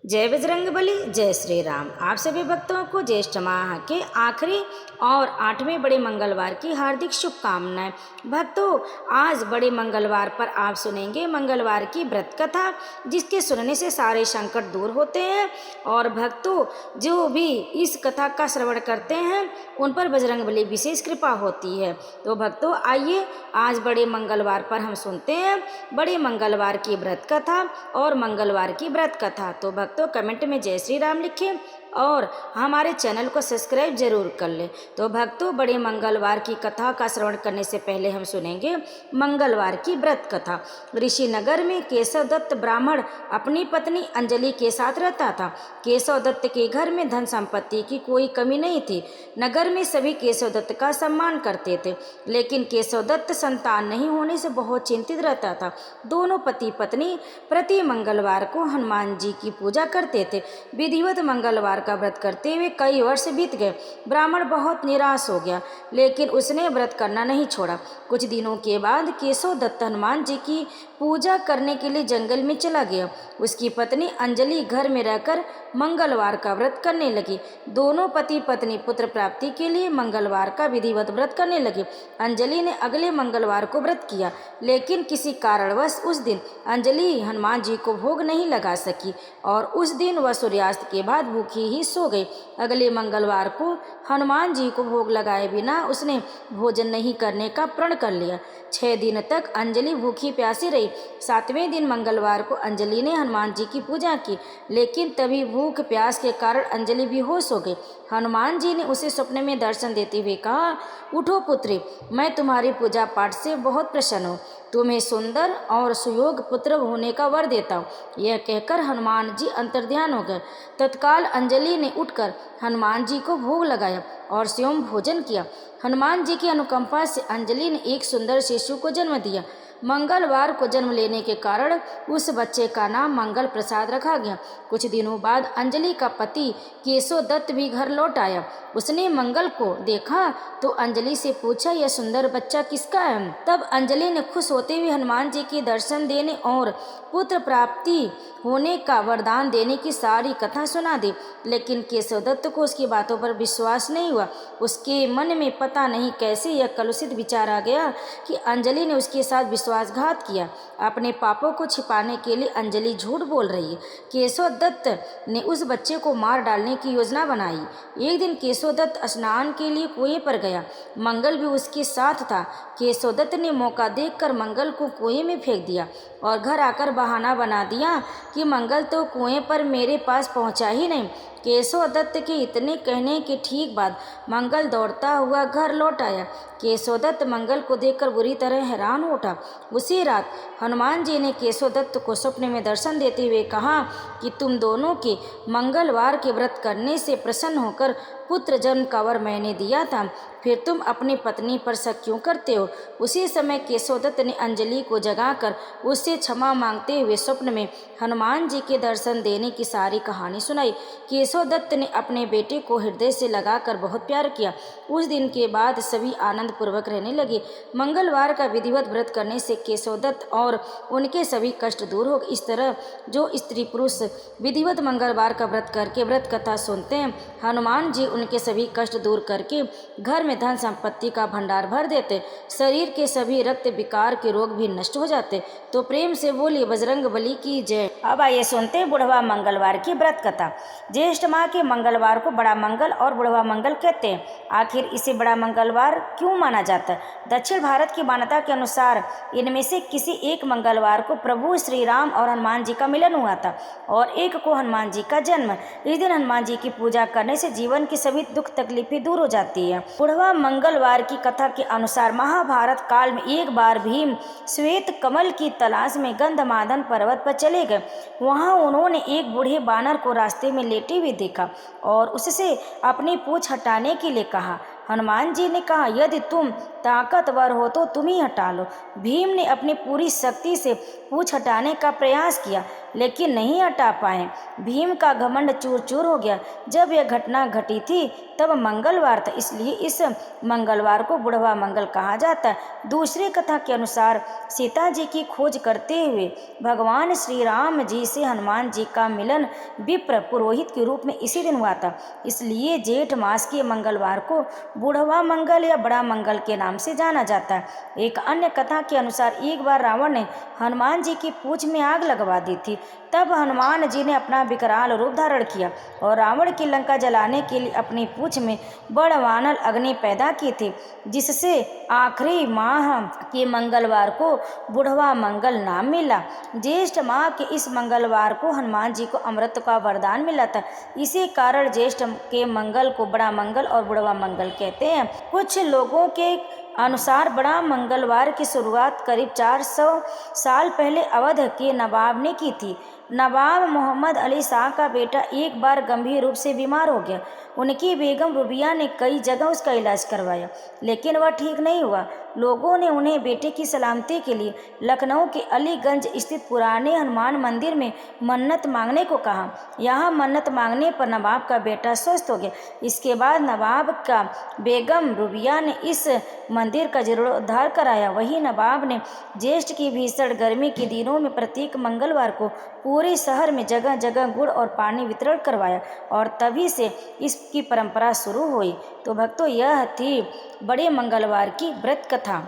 जय बजरंगबली, जय श्री राम। आप सभी भक्तों को ज्येष्ठ माह के आखिरी और 8वें बड़े मंगलवार की हार्दिक शुभकामनाएं। भक्तों, आज बड़े मंगलवार पर आप सुनेंगे मंगलवार की व्रत कथा, जिसके सुनने से सारे संकट दूर होते हैं। और भक्तों, जो भी इस कथा का श्रवण करते हैं उन पर बजरंगबली विशेष कृपा होती है। तो भक्तों, आइए आज बड़े मंगलवार पर हम सुनते हैं बड़े मंगलवार की व्रत कथा और मंगलवार की व्रत कथा। तो भक्तों, कमेंट में जय श्री राम लिखें और हमारे चैनल को सब्सक्राइब जरूर कर लें। तो भक्तों, बड़े मंगलवार की कथा का श्रवण करने से पहले हम सुनेंगे मंगलवार की व्रत कथा। ऋषि नगर में केशव दत्त ब्राह्मण अपनी पत्नी अंजलि के साथ रहता था। केशव दत्त के घर में धन संपत्ति की कोई कमी नहीं थी। नगर में सभी केशव दत्त का सम्मान करते थे, लेकिन केशव दत्त संतान नहीं होने से बहुत चिंतित रहता था। दोनों पति पत्नी प्रति मंगलवार को हनुमान जी की पूजा करते थे। विधिवत मंगलवार का व्रत करते हुए कई वर्ष बीत गए। ब्राह्मण बहुत निराश हो गया, लेकिन उसने व्रत करना नहीं छोड़ा। कुछ दिनों के बाद केशव दत्त हनुमान जी की पूजा करने के लिए जंगल में चला गया। उसकी पत्नी अंजलि घर में रहकर मंगलवार का व्रत करने लगी। दोनों पति पत्नी पुत्र प्राप्ति के लिए मंगलवार का विधिवत व्रत करने लगे। अंजलि ने अगले मंगलवार को व्रत किया, लेकिन किसी कारणवश उस दिन अंजलि हनुमान जी को भोग नहीं लगा सकी और उस दिन वह सूर्यास्त के बाद भूखी ही सो गई। अगले मंगलवार को हनुमान जी को भोग लगाए बिना उसने भोजन नहीं करने का प्रण कर लिया। 6 दिन तक अंजलि भूखी प्यासी रही। 7वें दिन मंगलवार को अंजलि ने हनुमान जी की पूजा की, लेकिन तभी भूख प्यास के कारण अंजलि बेहोश हो गई। हनुमान जी ने उसे स्वप्न में दर्शन देते हुए कहा, उठो पुत्री, मैं तुम्हारी पूजा पाठ से बहुत प्रसन्न हूँ। तुम्हें सुंदर और सुयोग पुत्र होने का वर देता हूँ। यह कहकर हनुमान जी अंतर्ध्यान हो गए। तत्काल अंजलि ने उठकर हनुमान जी को भोग लगाया और स्वयं भोजन किया। हनुमान जी की अनुकंपा से अंजलि ने एक सुंदर शिशु को जन्म दिया। मंगलवार को जन्म लेने के कारण उस बच्चे का नाम मंगल प्रसाद रखा गया। कुछ दिनों बाद अंजलि का पति केशव दत्त भी घर लौट आया। उसने मंगल को देखा तो अंजलि से पूछा, यह सुंदर बच्चा किसका है? तब अंजलि ने खुश होते हुए हनुमान जी के दर्शन देने और पुत्र प्राप्ति होने का वरदान देने की सारी कथा सुना दी, लेकिन केशव दत्त को उसकी बातों पर विश्वास नहीं हुआ। उसके मन में पता नहीं कैसे यह कलुषित विचार आ गया कि अंजलि ने उसके साथ विश्वासघात किया। अपने पापों को छिपाने के लिए अंजलि झूठ बोल रही है। केशव दत्त ने उस बच्चे को मार डालने की योजना बनाई। एक दिन केशव दत्त स्नान के लिए कुएं पर गया। मंगल भी उसके साथ था। केशव दत्त ने मौका देखकर मंगल को कुएं में फेंक दिया और घर आकर बहाना बना दिया कि मंगल तो कुएं पर मेरे पास पहुंचा ही नहीं। केशव दत्त के इतने कहने के ठीक बाद मंगल दौड़ता हुआ घर लौट आया। केशव दत्त मंगल को देखकर बुरी तरह हैरान हो उठा। उसी रात हनुमान जी ने केशव दत्त को स्वप्न में दर्शन देते हुए कहा कि तुम दोनों के मंगलवार के व्रत करने से प्रसन्न होकर पुत्र जन्म का वर मैंने दिया था, फिर तुम अपनी पत्नी पर शक क्यों करते हो? उसी समय केशव दत्त ने अंजलि को जगाकर उससे क्षमा मांगते हुए स्वप्न में हनुमान जी के दर्शन देने की सारी कहानी सुनाई। केशव दत्त ने अपने बेटे को हृदय से लगाकर बहुत प्यार किया। उस दिन के बाद सभी आनंद पूर्वक रहने लगे। मंगलवार का विधिवत व्रत करने से केशव दत्त और उनके सभी कष्ट दूर हो गए। इस तरह जो स्त्री पुरुष विधिवत मंगलवार का व्रत करके व्रत कथा सुनते हैं, हनुमान जी उनके सभी कष्ट दूर करके घर में धन संपत्ति का भंडार भर देते, शरीर के सभी रक्त विकार के रोग भी नष्ट हो जाते। तो प्रेम से बोलिए बजरंगबली की जय। अब आइए सुनते हैं बुढ़वा मंगलवार की व्रत कथा। ज्येष्ठ माह के मंगलवार को बड़ा मंगल और बुढ़वा मंगल कहते हैं। आखिर इसे बड़ा मंगलवार क्यों माना जाता है? दक्षिण भारत की मान्यता के अनुसार इनमें से किसी एक मंगलवार को प्रभु श्री राम और हनुमान जी का मिलन हुआ था और एक को हनुमान जी का जन्म। इस दिन हनुमान जी की पूजा करने से जीवन की सभी दुख तकलीफें दूर हो जाती है। बुढ़वा मंगलवार की कथा के अनुसार महाभारत काल में एक बार भीम श्वेत कमल की तलाश में गंधमादन पर्वत पर चले गए। वहां उन्होंने एक बूढ़े बानर को रास्ते में लेटे हुए देखा और उससे अपनी पूंछ हटाने के लिए कहा। हनुमान जी ने कहा, यदि तुम ताकतवर हो तो तुम ही हटा लो। भीम ने अपनी पूरी शक्ति से पूंछ हटाने का प्रयास किया, लेकिन नहीं हटा पाए। भीम का घमंड चूर चूर हो गया। जब यह घटना घटी थी तब मंगलवार था, इसलिए इस मंगलवार को बुढ़वा मंगल कहा जाता है। दूसरी कथा के अनुसार सीता जी की खोज करते हुए भगवान श्री राम जी से हनुमान जी का मिलन विप्र पुरोहित के रूप में इसी दिन हुआ था, इसलिए जेठ मास के मंगलवार को बुढ़वा मंगल या बड़ा मंगल के नाम से जाना जाता है। एक अन्य कथा के अनुसार एक बार रावण ने हनुमान जी की पूंछ में आग लगवा दी थी। तब हनुमान जी ने अपना विकराल रूप धारण किया और रावण की लंका जलाने के लिए अपनी पूंछ में बड़वानल अग्नि पैदा की थी, जिससे आखिरी माह के मंगलवार को बुढ़वा मंगल नाम मिला। ज्येष्ठ माह के इस मंगलवार को हनुमान जी को अमृत का वरदान मिला था। इसी कारण ज्येष्ठ के मंगल को बड़ा मंगल और बुढ़वा मंगल कहते हैं। कुछ लोगों के अनुसार बड़ा मंगलवार की शुरुआत करीब 400 साल पहले अवध के नवाब ने की थी। नवाब मोहम्मद अली शाह का बेटा एक बार गंभीर रूप से बीमार हो गया। उनकी बेगम रुबिया ने कई जगह उसका इलाज करवाया, लेकिन वह ठीक नहीं हुआ। लोगों ने उन्हें बेटे की सलामती के लिए लखनऊ के अलीगंज स्थित पुराने हनुमान मंदिर में मन्नत मांगने को कहा। यहाँ मन्नत मांगने पर नवाब का बेटा स्वस्थ हो गया। इसके बाद नवाब का बेगम रुबिया ने इस मंदिर का जीर्णोद्धार कराया। वहीं नवाब ने ज्येष्ठ की भीषण गर्मी के दिनों में प्रत्येक मंगलवार को पूरे शहर में जगह जगह गुड़ और पानी वितरण करवाया और तभी से इसकी परंपरा शुरू हुई। तो भक्तों, यह थी बड़े मंगलवार की व्रत कथा।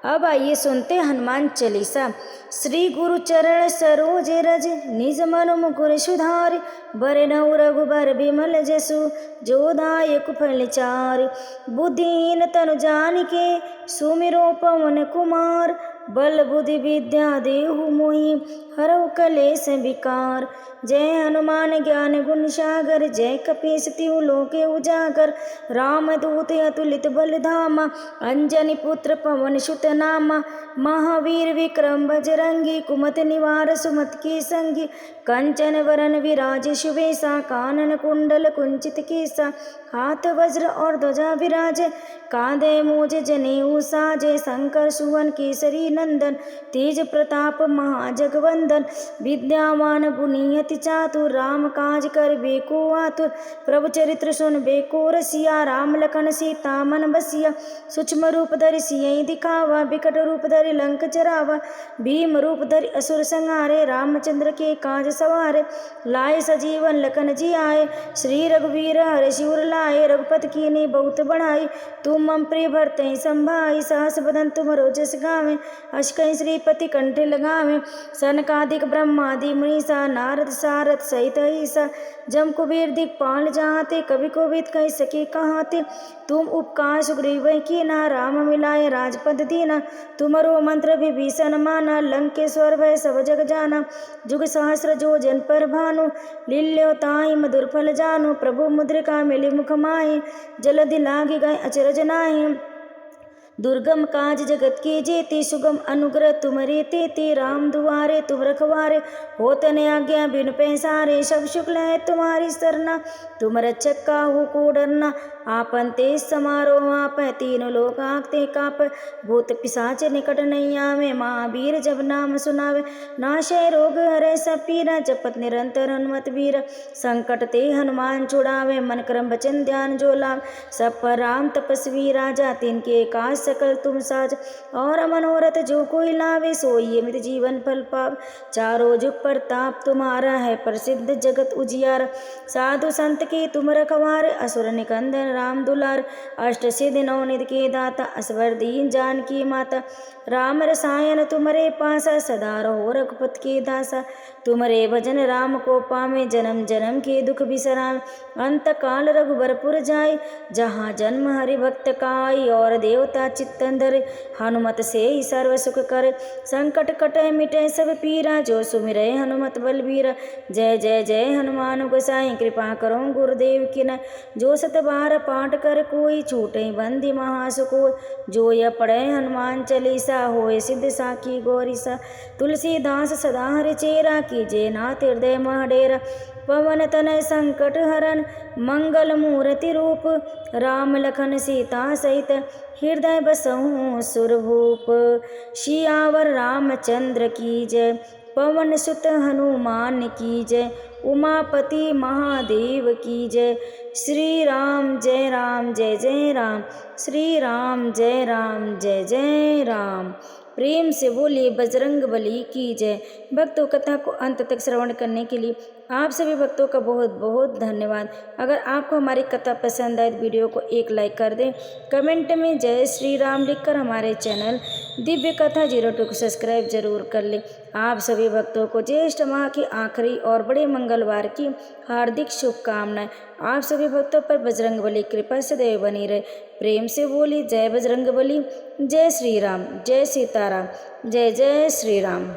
अब आइए सुनते हनुमान चालीसा। श्री गुरु चरण सरोज रज निज मन मुकुर सुधार, बरनउँ रघुबर बिमल जसु जो दायक फल चार। बुद्धिहीन तनु जानिके सुमिरो पवन कुमार, बल बुद्धि विद्या देहु मोहि हरऊ कलेश विकार। जय हनुमान ज्ञान गुण सागर, जय कपीस तिहु लोके उजागर। रामदूत अतुलित बल धामा, अंजनी पुत्र पवन सुत नामा। महावीर विक्रम बजरंगी, कुमति निवार सुमति के संगी। कंचन वरन विराज सुबेसा, कानन कुंडल कुंचित केसा। हाथ वज्र और ध्वजा विराजे, कांधे मूज जनेऊ साजे। शंकर सुवन केसरी नंदन, तेज प्रताप महाजगवंदन। विद्यावान गुणी अति चातुर, राम काज करबे को आतुर। प्रभु चरित्र सुनबे को रसिया, राम लखन सीता मन बसिया। सूक्ष्म रूप धरि सियहि दिखावा, बिकट रूप धरि लंक जरावा। भीम रूप धरि असुर संहारे, रामचंद्र के काज सवारे। लाए सजीवन लखन जी आए, श्री रघुवीर हर्षि उर लाए। रघुपति कीन्ही बहुत बढ़ाई, तुम मम प्रिय भरते संभाई। सहस बदन तुमरो जस गावें, अस कहि श्रीपति कंठ लगावें। सनकादिक ब्रह्मादि मुनीसा, नारद सारद सहित ईसा। जम कुबेर दिक्पाल जहाते, कवि कोविद कहि सके कहाते। तुम उपकार सुग्रीव कीन्हा, राम मिलाए राजपद दीना। तुमरो मंत्र विभीषण माना, लंकेश्वर भय सब जग जाना। जुग सहस्र जो जन पर भानु, लील्यो ताहि मधुर फल जानु। प्रभु मुद्रिका मिली मुख माहि, जलधि लागी गए अचरज नाहि। दुर्गम काज जगत के जेते, सुगम अनुग्रह तुमरे तेते। राम दुआरे तुम रखवारे, होत न आज्ञा बिनु पैसारे। सब शुक्ल है तुम्हारी सरना, तुम रक्षक काहू को डरना। आपन तेज समारो आप, तीनों लोक आंकते काप। भूत पिशाच निकट नहीं आवे, महावीर जब नाम सुनावे। नाशय रोग हरै सब पीरा, जपत निरंतर हनुमत वीरा। संकट ते हनुमान छुड़ावे, मन क्रम वचन ध्यान जो लाभ। सब पर राम तपस्वी राजा, तिनके काज सकल तुम साज। और मनोरथ जो कोई लावे, सोई अमित जीवन फल पाव। चारों जुग प्रताप तुम्हारा है, प्रसिद्ध जगत उजियार। साधु संत के तुम रखवार, असुर निकंदन राम दुलार। अष्ट सिद्धि नौ निधि के दाता, असवर दीन जानकी माता। राम रसायन तुमरे पासा, सदा रहो रघुपति के दासा। तुमरे भजन राम को पावे, जन्म जन्म के दुख बिसरावे। अंत काल रघुबरपुर जाय, जहाँ जन्म हरि भक्त काई। और देवता चित्तन धरे, हनुमत से ही सर्व सुख करे। संकट कटे मिटे सब पीरा, जो सुमिरै हनुमत बलबीरा। जय जय जय हनुमान गोसाई, कृपा करो गुरुदेव की न। जो सत बार पाठ कर कोई, छूटे बंदी महासुकोई। जो यह पढ़े हनुमान चालीसा, होए सिद्ध साखी गौरीसा। तुलसीदास सदा हरिचेरा, कीजे नाथ हृदय मह डेरा। पवन तनय संकट हरन मंगल मूर्ति रूप। राम लखन सीता सहित हृदय बसहु सुरभूप। सियावर रामचंद्र की जय, पवन सुत हनुमान की जय, उमापति महादेव की जय। श्री राम जय राम जय जय राम, श्री राम जय राम जय जय राम। प्रेम से बोलिए बजरंग बली की जय। भक्तों, कथा को अंत तक श्रवण करने के लिए आप सभी भक्तों का बहुत बहुत धन्यवाद। अगर आपको हमारी कथा पसंद आए तो वीडियो को एक लाइक कर दें, कमेंट में जय श्री राम लिखकर हमारे चैनल दिव्य कथा 02 को सब्सक्राइब जरूर कर लें। आप सभी भक्तों को ज्येष्ठ माह के आखिरी और बड़े मंगलवार की हार्दिक शुभकामनाएं। आप सभी भक्तों पर बजरंग बली कृपा सदैव बनी रहे। प्रेम से बोली जय बजरंग बली, जय श्री राम, जय सीताराम, जय जय श्री राम।